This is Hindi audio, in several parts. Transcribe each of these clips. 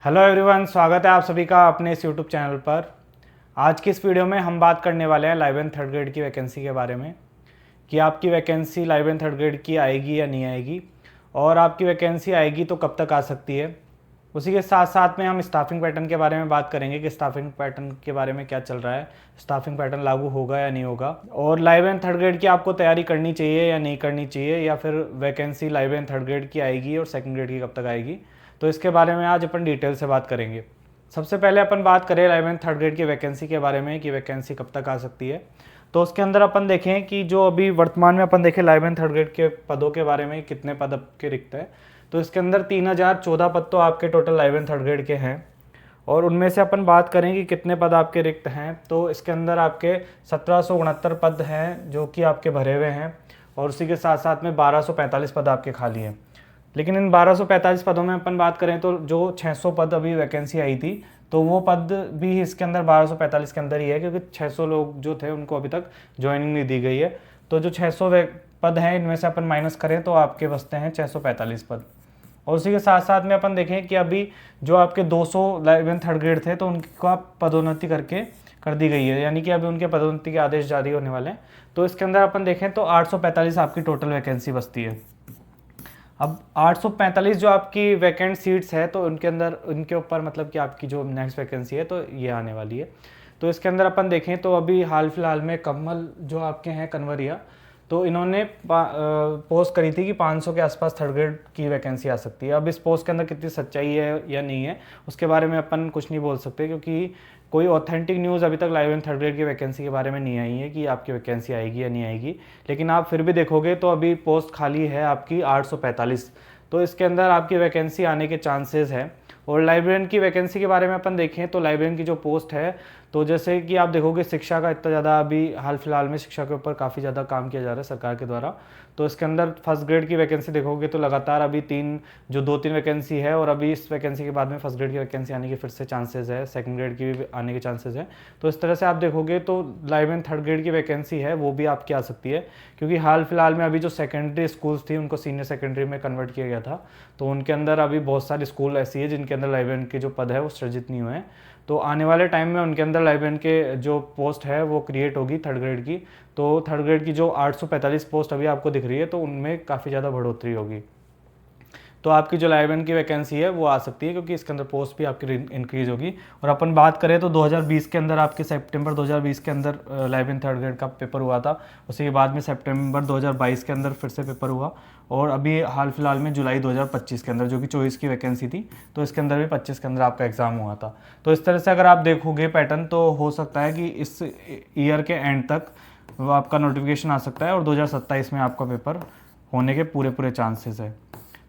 हेलो एवरीवन, स्वागत है आप सभी का अपने इस यूट्यूब चैनल पर। आज की इस वीडियो में हम बात करने वाले हैं लाइव एंड थर्ड ग्रेड की वैकेंसी के बारे में कि आपकी vacancy live and third grade की आएगी या नहीं आएगी, और आपकी वैकेंसी आएगी तो कब तक आ सकती है। उसी के साथ साथ में हम स्टाफिंग पैटर्न के बारे में बात करेंगे कि स्टाफिंग पैटर्न के बारे में क्या चल रहा है, स्टाफिंग पैटर्न लागू होगा या नहीं होगा, और लाइव एंड थर्ड ग्रेड की आपको तैयारी करनी चाहिए या नहीं करनी चाहिए, या फिर vacancy live and third grade की आएगी और सेकंड ग्रेड की कब तक आएगी। तो इसके बारे में आज अपन डिटेल से बात करेंगे। सबसे पहले अपन बात करें लाइव एंड थर्ड ग्रेड की वैकेंसी के बारे में कि वैकेंसी कब तक आ सकती है। तो उसके अंदर अपन देखें कि जो अभी वर्तमान में अपन देखें लाइव एंड थर्ड ग्रेड के पदों के बारे में कितने पद के रिक्त हैं। तो इसके अंदर 3014 पद तो आपके total live and third grade के हैं, और उनमें से अपन बात करें कि कितने पद आपके रिक्त हैं। तो इसके अंदर आपके 1769 पद हैं जो कि आपके भरे हुए हैं, और उसी के साथ साथ में 1245 पद आपके खाली हैं। लेकिन इन 1245 पदों में अपन बात करें तो जो 600 पद अभी वैकेंसी आई थी, तो वो पद भी इसके अंदर 1245 के अंदर ही है, क्योंकि 600 लोग जो थे उनको अभी तक ज्वाइनिंग नहीं दी गई है। तो जो 600 पद हैं इनमें से अपन माइनस करें तो आपके बचते हैं 645 पद। और उसी के साथ साथ में अपन देखें कि अभी जो आपके 200 लाइव एंड थर्ड ग्रेड थे तो उनका पदोन्नति कर दी गई है, यानी कि अभी उनके पदोन्नति के आदेश जारी होने वाले हैं। तो इसके अंदर अपन देखें तो 845 आपकी टोटल वैकेंसी बचती है। अब 845 जो आपकी वैकेंट सीट्स है तो उनके अंदर उनके ऊपर मतलब कि आपकी जो नेक्स्ट वैकेंसी है तो ये आने वाली है। तो इसके अंदर अपन देखें तो अभी हाल फिलहाल में कमल जो आपके हैं कन्वरिया, तो इन्होंने पोस्ट करी थी कि 500 के आसपास थर्ड ग्रेड की वैकेंसी आ सकती है। अब इस पोस्ट के अंदर कितनी सच्चाई है या नहीं है उसके बारे में अपन कुछ नहीं बोल सकते, क्योंकि कोई ऑथेंटिक न्यूज़ अभी तक लाइव एंड थर्ड ग्रेड की वैकेंसी के बारे में नहीं आई है कि आपकी वैकेंसी आएगी या नहीं आएगी। लेकिन आप फिर भी देखोगे तो अभी पोस्ट खाली है आपकी 845, तो इसके अंदर आपकी वैकेंसी आने के चांसेस है। और लाइब्रेरियन की वैकेंसी के बारे में अपन देखें तो लाइब्रेरियन की जो पोस्ट है, तो जैसे कि आप देखोगे शिक्षा का इतना ज़्यादा अभी हाल फिलहाल में शिक्षा के ऊपर काफ़ी ज़्यादा काम किया जा रहा है सरकार के द्वारा। तो इसके अंदर फर्स्ट ग्रेड की वैकेंसी देखोगे तो लगातार अभी दो तीन वैकेंसी है, और अभी इस वैकेंसी के बाद में फर्स्ट ग्रेड की वैकेंसी आने के फिर से चांसेस है, सेकंड ग्रेड की भी आने के चांसेस है। तो इस तरह से आप देखोगे तो लाइव एंड थर्ड ग्रेड की वैकेंसी है वो भी आपकी आ सकती है, क्योंकि हाल फिलहाल में अभी जो सेकेंडरी स्कूल्स थी उनको सीनियर सेकेंडरी में कन्वर्ट किया गया था। तो उनके अंदर अभी बहुत सारी स्कूल ऐसी है जिनके अंदर लाइव एंड के जो पद है वो सृजित नहीं हुए हैं। तो आने वाले टाइम में उनके अंदर लाइव एंड के जो पोस्ट है वो क्रिएट होगी थर्ड ग्रेड की। तो थर्ड ग्रेड की जो 845 पोस्ट अभी आपको दिख रही है तो उनमें काफ़ी ज़्यादा बढ़ोतरी होगी। तो आपकी जो लाइव एंड की वैकेंसी है वो आ सकती है, क्योंकि इसके अंदर पोस्ट भी आपकी इंक्रीज होगी। और अपन बात करें तो 2020 के अंदर आपके सितंबर 2020 के अंदर लाइव एंड थर्ड ग्रेड का पेपर हुआ था। उसी के बाद में सितंबर 2022 के अंदर फिर से पेपर हुआ, और अभी हाल फिलहाल में जुलाई 2025 के अंदर जो कि 24 की वैकेंसी थी तो इसके अंदर भी 25 के अंदर आपका एग्ज़ाम हुआ था। तो इस तरह से अगर आप देखोगे पैटर्न तो हो सकता है कि इस ईयर के एंड तक वो आपका नोटिफिकेशन आ सकता है, और 2027 में आपका पेपर होने के पूरे चांसेस है।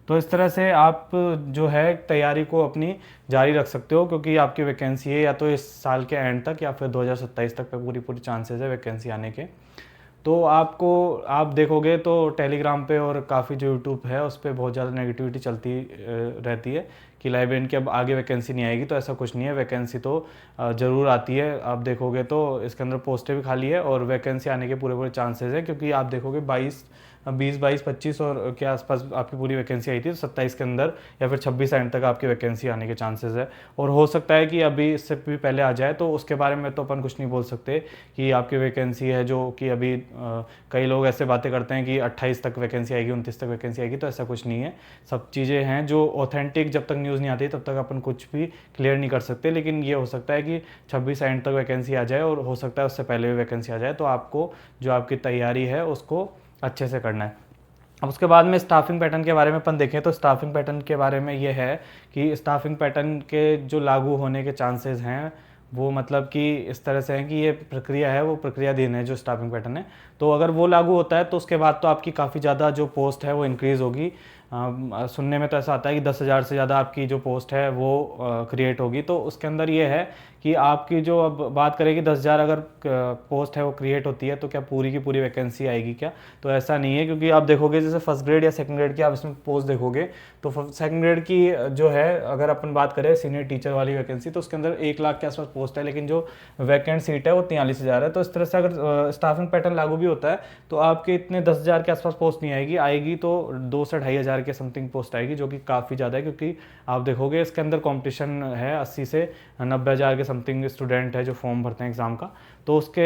तो इस तरह से आप जो है तैयारी को अपनी जारी रख सकते हो, क्योंकि आपकी वैकेंसी है या तो इस साल के एंड तक या फिर 2027 तक पे पूरी चांसेस है वैकेंसी आने के। तो आप देखोगे तो टेलीग्राम पे और काफ़ी जो यूट्यूब है उस पर बहुत ज़्यादा नेगेटिविटी चलती रहती है कि लाइव एंड के अब आगे वैकेंसी नहीं आएगी। तो ऐसा कुछ नहीं है, वैकेंसी तो ज़रूर आती है। आप देखोगे तो इसके अंदर पोस्टें भी खाली है और वैकेंसी आने के पूरे चांसेस है, क्योंकि आप देखोगे 20, 22, 25 और के आसपास आपकी पूरी वैकेंसी आई थी, तो 27 के अंदर या फिर 26 एंड तक आपकी वैकेंसी आने के चांसेस है। और हो सकता है कि अभी इससे भी पहले आ जाए, तो उसके बारे में तो अपन कुछ नहीं बोल सकते कि आपकी वैकेंसी है जो कि अभी कई लोग ऐसे बातें करते हैं कि 28 तक वैकेंसी आएगी, 29 तक वैकेंसी आएगी। तो ऐसा कुछ नहीं है, सब चीज़ें हैं जो ऑथेंटिक जब तक न्यूज़ नहीं आती तब तक अपन कुछ भी क्लियर नहीं कर सकते। लेकिन ये हो सकता है कि 26 एंड तक वैकेंसी आ जाए, और हो सकता है उससे पहले भी वैकेंसी आ जाए। तो आपको जो आपकी तैयारी है उसको अच्छे से करना है। अब उसके बाद में स्टाफिंग पैटर्न के बारे में अपन देखें तो स्टाफिंग पैटर्न के बारे में ये है कि स्टाफिंग पैटर्न के जो लागू होने के चांसेस हैं वो मतलब कि इस तरह से है कि ये प्रक्रिया है वो प्रक्रियाधीन है जो स्टाफिंग पैटर्न है। तो अगर वो लागू होता है तो उसके बाद तो आपकी काफ़ी ज़्यादा जो पोस्ट है वो इंक्रीज़ होगी। सुनने में तो ऐसा आता है कि 10,000 से ज़्यादा आपकी जो पोस्ट है वो क्रिएट होगी। तो उसके अंदर ये है कि आपकी जो अब बात करें कि 10,000 अगर पोस्ट है वो क्रिएट होती है तो क्या पूरी की पूरी वैकेंसी आएगी क्या? तो ऐसा नहीं है, क्योंकि आप देखोगे जैसे फर्स्ट ग्रेड या सेकंड ग्रेड की आप इसमें पोस्ट देखोगे तो सेकंड ग्रेड की जो है अगर अपन बात करें सीनियर टीचर वाली वैकेंसी तो उसके अंदर 1 लाख के आसपास पोस्ट है, लेकिन जो वैकेंट सीट है वो 43,000 है। तो इस तरह से अगर स्टाफिंग पैटर्न लागू भी होता है तो आपके इतने 10,000 के आसपास पोस्ट नहीं आएगी, तो 2 से 2,500 के समथिंग पोस्ट आएगी, जो कि काफ़ी ज़्यादा है, क्योंकि आप देखोगे इसके अंदर कंपटीशन है 80 से 90,000 के समथिंग स्टूडेंट है जो फॉर्म भरते हैं एग्ज़ाम का। तो उसके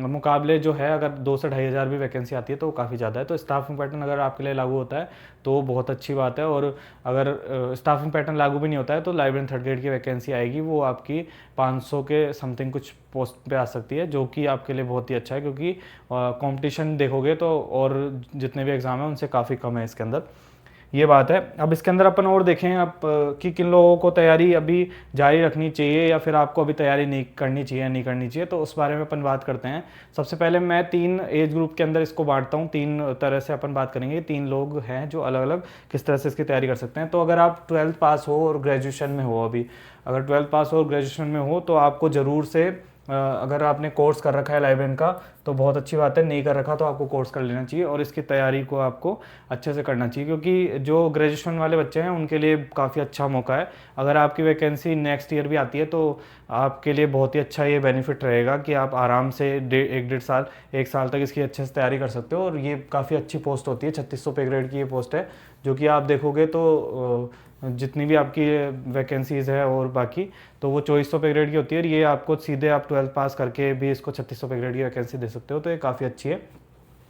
मुकाबले जो है अगर 2 से 2,500 भी वैकेंसी आती है तो वो काफ़ी ज़्यादा है। तो स्टाफिंग पैटर्न अगर आपके लिए लागू होता है तो बहुत अच्छी बात है। और अगर स्टाफिंग पैटर्न लागू भी नहीं होता है तो लाइब्रेरियन थर्ड ग्रेड की वैकेंसी आएगी, वो आपकी 500 के समथिंग कुछ पोस्ट पे आ सकती है, जो कि आपके लिए बहुत ही अच्छा है, क्योंकि कंपटीशन देखोगे तो और जितने भी एग्ज़ाम हैं उनसे काफ़ी कम है इसके अंदर, ये बात है। अब इसके अंदर अपन और देखें आप कि किन लोगों को तैयारी अभी जारी रखनी चाहिए या फिर आपको अभी तैयारी नहीं करनी चाहिए या नहीं करनी चाहिए, तो उस बारे में अपन बात करते हैं। सबसे पहले मैं 3 एज ग्रुप के अंदर इसको बांटता हूँ, 3 तरह से अपन बात करेंगे। 3 लोग हैं जो अलग अलग किस तरह से इसकी तैयारी कर सकते हैं। तो अगर आप 12th पास हो और ग्रेजुएशन में हो, अभी अगर 12th पास हो और ग्रेजुएशन में हो तो आपको ज़रूर से अगर आपने कोर्स कर रखा है लाइब्रेरियन का तो बहुत अच्छी बात है, नहीं कर रखा तो आपको कोर्स कर लेना चाहिए और इसकी तैयारी को आपको अच्छे से करना चाहिए, क्योंकि जो ग्रेजुएशन वाले बच्चे हैं उनके लिए काफ़ी अच्छा मौका है। अगर आपकी वैकेंसी नेक्स्ट ईयर भी आती है तो आपके लिए बहुत ही अच्छा ये बेनिफिट रहेगा कि आप आराम से 1 साल तक इसकी अच्छे से तैयारी कर सकते हो। और ये काफ़ी अच्छी पोस्ट होती है, 3600 पे ग्रेड की ये पोस्ट है, जो कि आप देखोगे तो जितनी भी आपकी वैकेंसीज़ है और बाकी तो वो 2400 पे ग्रेड की होती है। और ये आपको सीधे आप 12th पास करके भी इसको 3600 पे ग्रेड की वैकेंसी दे सकते हो, तो ये काफ़ी अच्छी है।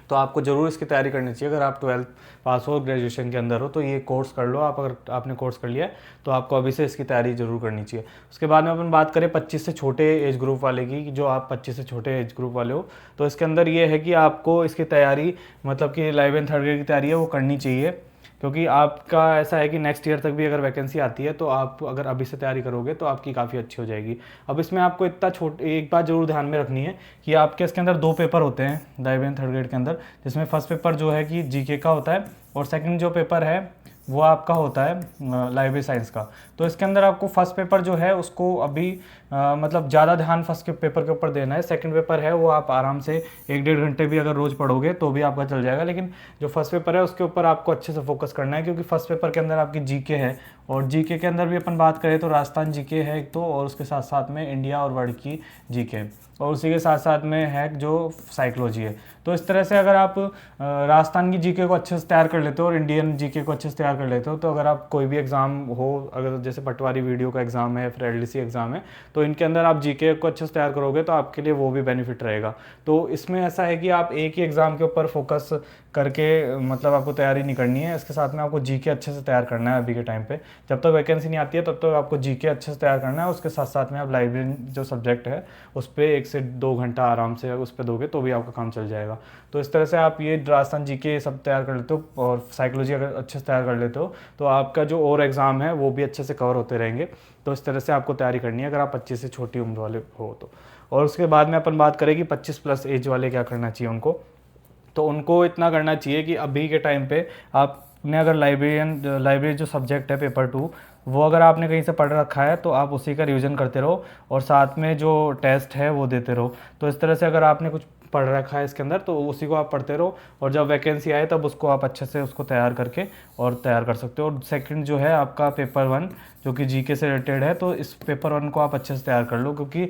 तो आपको ज़रूर इसकी तैयारी करनी चाहिए। अगर आप 12th पास हो ग्रेजुएशन के अंदर हो तो ये कोर्स कर लो आप। अगर आपने कोर्स कर लिया है तो आपको अभी से इसकी तैयारी ज़रूर करनी चाहिए। उसके बाद में अपन बात करें 25 से छोटे एज ग्रुप वाले की, जो आप 25 से छोटे एज ग्रुप वाले हो, तो इसके अंदर ये है कि आपको इसकी तैयारी मतलब कि लाइब्रेरियन थर्ड ग्रेड की तैयारी है वो करनी चाहिए, क्योंकि आपका ऐसा है कि नेक्स्ट ईयर तक भी अगर वैकेंसी आती है तो आप अगर अभी से तैयारी करोगे तो आपकी काफ़ी अच्छी हो जाएगी। अब इसमें आपको एक बात जरूर ध्यान में रखनी है कि आपके इसके अंदर 2 पेपर होते हैं लाइब्रेरियन थर्ड ग्रेड के अंदर, जिसमें फर्स्ट पेपर जो है कि जीके का होता है और सेकंड जो पेपर है वो आपका होता है लाइब्रेरी साइंस का। तो इसके अंदर आपको फर्स्ट पेपर जो है उसको अभी मतलब ज़्यादा ध्यान फर्स्ट के पेपर के ऊपर देना है। सेकंड पेपर है वो आप आराम से 1-1.5 घंटे भी अगर रोज़ पढ़ोगे तो भी आपका चल जाएगा, लेकिन जो फर्स्ट पेपर है उसके ऊपर आपको अच्छे से फोकस करना है, क्योंकि फर्स्ट पेपर के अंदर आपकी जीके है। और जीके के अंदर भी अपन बात करें तो राजस्थान जीके है एक तो, और उसके साथ साथ में इंडिया और वर्ल्ड की जीके, और उसी के साथ साथ में है जो साइकोलॉजी है। तो इस तरह से अगर आप राजस्थान की जीके को अच्छे से तैयार कर लेते हो और इंडियन जीके को अच्छे से तैयार कर लेते हो, तो अगर आप कोई भी एग्ज़ाम हो, अगर जैसे पटवारी वीडियो का एग्ज़ाम है, फिर एलडीसी एग्ज़ाम है, तो इनके अंदर आप जीके को अच्छे से तैयार करोगे तो आपके लिए वो भी बेनिफिट रहेगा। तो इसमें ऐसा है कि आप एक ही एग्ज़ाम के ऊपर फोकस करके मतलब आपको तैयारी नहीं करनी है, इसके साथ में आपको जीके अच्छे से तैयार करना है। अभी के टाइम पे जब तक वैकेंसी नहीं आती है तब तक आपको जीके अच्छे से तैयार करना है। उसके साथ साथ में आप लाइब्रेरी जो सब्जेक्ट है उस पर 1 से 2 घंटा आराम से उस पर दोगे तो भी आपका काम चल जाएगा। तो इस तरह से आप ये राजस्थान जीके सब तैयार कर लेते हो और साइकोलॉजी अगर अच्छे से तैयार कर लेते हो तो आपका जो और एग्ज़ाम है वो भी अच्छे से कवर होते रहेंगे। तो इस तरह से आपको तैयारी करनी है अगर आप 25 से छोटी उम्र वाले हो तो। और उसके बाद में अपन बात करें कि 25+ एज वाले क्या करना चाहिए उनको, तो उनको इतना करना चाहिए कि अभी के टाइम पे आपने अगर लाइब्रेरी जो सब्जेक्ट है पेपर 2 वो अगर आपने कहीं से पढ़ रखा है तो आप उसी का रिवीजन करते रहो और साथ में जो टेस्ट है वो देते रहो। तो इस तरह से अगर आपने कुछ पढ़ रखा है इसके अंदर तो उसी को आप पढ़ते रहो और जब वैकेंसी आए तब उसको आप अच्छे से उसको तैयार करके और तैयार कर सकते हो। और सेकंड जो है आपका पेपर 1 जो कि जीके से रिलेटेड है, तो इस पेपर 1 को आप अच्छे से तैयार कर लो, क्योंकि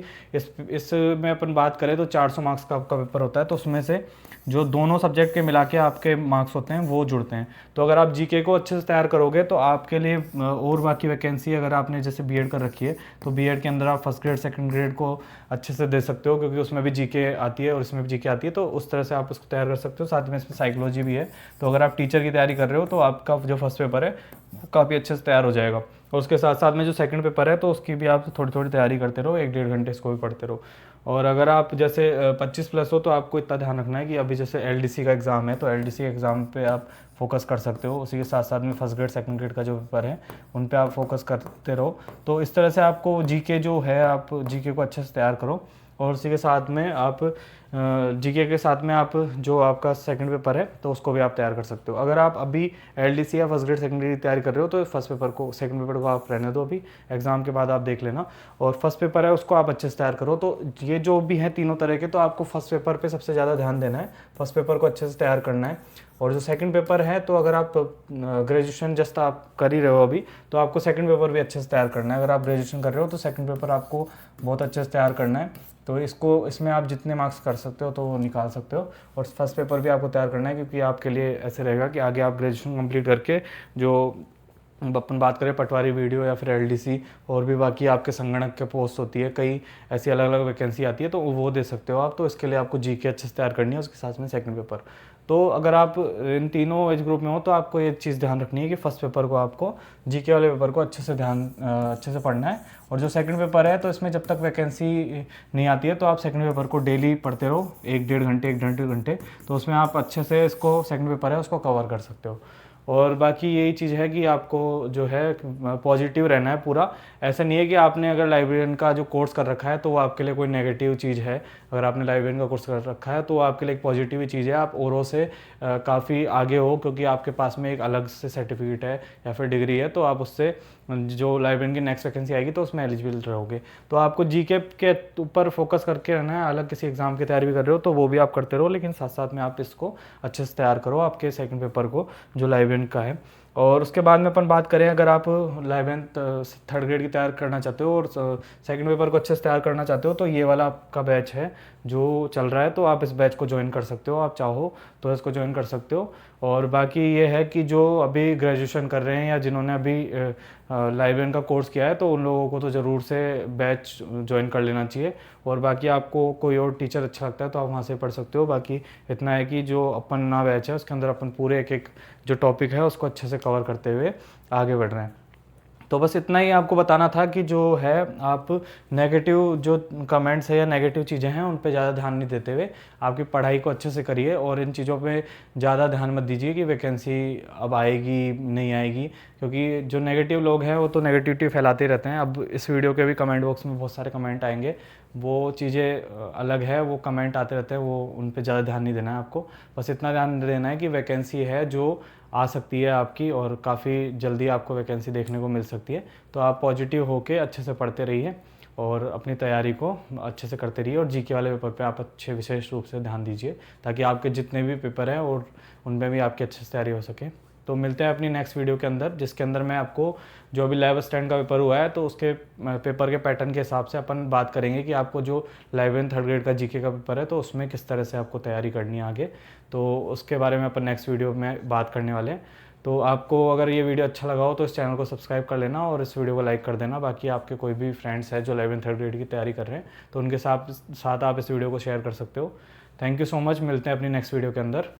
इसमें अपन बात करें तो 400 मार्क्स का आपका पेपर होता है, तो उसमें से जो दोनों सब्जेक्ट के मिला के आपके मार्क्स होते हैं वो जुड़ते हैं। तो अगर आप जीके को अच्छे से तैयार करोगे तो आपके लिए और बाकी वैकेंसी अगर आपने जैसे बीएड कर रखी है तो बीएड के अंदर आप फर्स्ट ग्रेड सेकंड ग्रेड को अच्छे से दे सकते हो, क्योंकि उसमें भी जीके आती है और इसमें भी जीके आती है, तो उस तरह से आप उसको तैयार कर सकते हो। साथ में इसमें साइकोलॉजी भी है, तो अगर आप टीचर की तैयारी कर रहे हो तो आपका जो फर्स्ट पेपर है वो काफ़ी अच्छे से तैयार हो जाएगा। और उसके साथ साथ में जो सेकंड पेपर है तो उसकी भी आप थोड़ी थोड़ी तैयारी करते रहो, 1-1.5 घंटे इसको भी पढ़ते रहो। और अगर आप जैसे 25+ हो तो आपको इतना ध्यान रखना है कि अभी जैसे एलडीसी का एग्ज़ाम है तो एलडीसी एग्ज़ाम पे आप फोकस कर सकते हो, उसी के साथ साथ में फर्स्ट ग्रेड सेकंड ग्रेड का जो पेपर है उन पे आप फोकस करते रहो। तो इस तरह से आपको जीके जो है आप जीके को अच्छे से तैयार करो और उसी के साथ में आप जीके के साथ में आप जो आपका सेकंड पेपर है तो उसको भी आप तैयार कर सकते हो। अगर आप अभी एलडीसी या फर्स्ट ग्रेड सेकंड ग्रेड की तैयारी कर रहे हो तो फर्स्ट पेपर को सेकंड पेपर को आप रहने दो, अभी एग्ज़ाम के बाद आप देख लेना, और फर्स्ट पेपर है उसको आप अच्छे से तैयार करो। तो ये जो भी हैं तीनों तरह के, तो आपको फर्स्ट पेपर पे सबसे ज़्यादा ध्यान देना है, फर्स्ट पेपर को अच्छे से तैयार करना है। और जो सेकंड पेपर है तो अगर आप ग्रेजुएशन जस्ट आप कर ही रहे हो अभी तो आपको सेकंड पेपर भी अच्छे से तैयार करना है। अगर आप ग्रेजुएशन कर रहे हो तो सेकंड पेपर आपको बहुत अच्छे से तैयार करना है। तो इसमें आप जितने मार्क्स कर सकते हो तो वो निकाल सकते हो। और फर्स्ट पेपर भी आपको तैयार करना है, क्योंकि आपके लिए ऐसे रहेगा कि आगे आप ग्रेजुएशन कंप्लीट करके जो अपन बात करें पटवारी वीडियो या फिर एलडीसी और भी बाकी आपके संगणक के पोस्ट होती है, कई ऐसी अलग अलग वैकेंसी आती है, तो वो दे सकते हो आप। तो इसके लिए आपको जीके अच्छे से तैयार करनी है, उसके साथ में सेकंड पेपर। तो अगर आप इन तीनों एज ग्रुप में हो तो आपको ये चीज़ ध्यान रखनी है कि फर्स्ट पेपर को आपको जीके वाले पेपर को अच्छे से पढ़ना है। और जो सेकंड पेपर है तो इसमें जब तक वैकेंसी नहीं आती है तो आप सेकंड पेपर को डेली पढ़ते रहो, 1-1.5 घंटे, तो उसमें आप अच्छे से इसको सेकंड पेपर है उसको कवर कर सकते हो। और बाकी यही चीज़ है कि आपको जो है पॉजिटिव रहना है पूरा। ऐसा नहीं है कि आपने अगर लाइब्रेरियन का जो कोर्स कर रखा है तो वो आपके लिए कोई नेगेटिव चीज़ है। अगर आपने लाइब्रेरियन का कोर्स कर रखा है तो वो आपके लिए एक पॉजिटिव ही चीज़ है, आप औरों से काफ़ी आगे हो, क्योंकि आपके पास में एक अलग से सर्टिफिकेट है या फिर डिग्री है, तो आप उससे जो लाइब्रेरियन की नेक्स्ट वैकेंसी आएगी तो उसमें एलिजिबल रहोगे। तो आपको जीके के ऊपर फोकस करके रहना है। अलग किसी एग्जाम की तैयारी भी कर रहे हो तो वो भी आप करते रहो, लेकिन साथ साथ में आप इसको अच्छे से तैयार करो आपके सेकंड पेपर को जो लाइब्रेरियन का है। और उसके बाद में अपन बात करें, अगर आप 11th थर्ड ग्रेड की तैयार करना चाहते हो और सेकंड पेपर को अच्छे से तैयार करना चाहते हो तो ये वाला आपका बैच है जो चल रहा है, तो आप इस बैच को ज्वाइन कर सकते हो, आप चाहो तो इसको ज्वाइन कर सकते हो। और बाकी ये है कि जो अभी ग्रेजुएशन कर रहे हैं या जिन्होंने अभी लाइब्रेरियन का कोर्स किया है तो उन लोगों को तो ज़रूर से बैच ज्वाइन कर लेना चाहिए। और बाकी आपको कोई और टीचर अच्छा लगता है तो आप वहाँ से पढ़ सकते हो। बाकी इतना है कि जो अपन ना बैच है उसके अंदर अपन पूरे एक एक जो टॉपिक है उसको अच्छे से कवर करते हुए आगे बढ़ रहे हैं। तो बस इतना ही आपको बताना था कि जो है आप नेगेटिव जो कमेंट्स है या नेगेटिव चीज़ें हैं उन पे ज़्यादा ध्यान नहीं देते हुए आपकी पढ़ाई को अच्छे से करिए, और इन चीज़ों पे ज़्यादा ध्यान मत दीजिए कि वैकेंसी अब आएगी नहीं आएगी, क्योंकि जो नेगेटिव लोग हैं वो तो नेगेटिविटी फैलाते रहते हैं। अब इस वीडियो के भी कमेंट बॉक्स में बहुत सारे कमेंट आएंगे, वो चीज़ें अलग है, वो कमेंट आते रहते हैं, वो उन पे ज़्यादा ध्यान नहीं देना है आपको। बस इतना ध्यान देना है कि वैकेंसी है जो आ सकती है आपकी, और काफ़ी जल्दी आपको वैकेंसी देखने को मिल सकती है। तो आप पॉजिटिव होके अच्छे से पढ़ते रहिए और अपनी तैयारी को अच्छे से करते रहिए, और जीके वाले पेपर पे आप अच्छे विशेष रूप से ध्यान दीजिए ताकि आपके जितने भी पेपर हैं और उनमें भी आपकी अच्छे से तैयारी हो सके। तो मिलते हैं अपनी नेक्स्ट वीडियो के अंदर, जिसके अंदर मैं आपको जो अभी लैब स्टैंड का पेपर हुआ है तो उसके पेपर के पैटर्न के हिसाब से अपन बात करेंगे कि आपको जो 11th थर्ड ग्रेड का जीके का पेपर है तो उसमें किस तरह से आपको तैयारी करनी है आगे। तो उसके बारे में अपन नेक्स्ट वीडियो में बात करने वाले हैं। तो आपको अगर ये वीडियो अच्छा लगा हो तो इस चैनल को सब्सक्राइब कर लेना और इस वीडियो को लाइक कर देना। बाकी आपके कोई भी फ्रेंड्स हैं जो 11th थर्ड ग्रेड की तैयारी कर रहे हैं तो उनके साथ आप इस वीडियो को शेयर कर सकते हो। थैंक यू सो मच, मिलते हैं अपनी नेक्स्ट वीडियो के अंदर।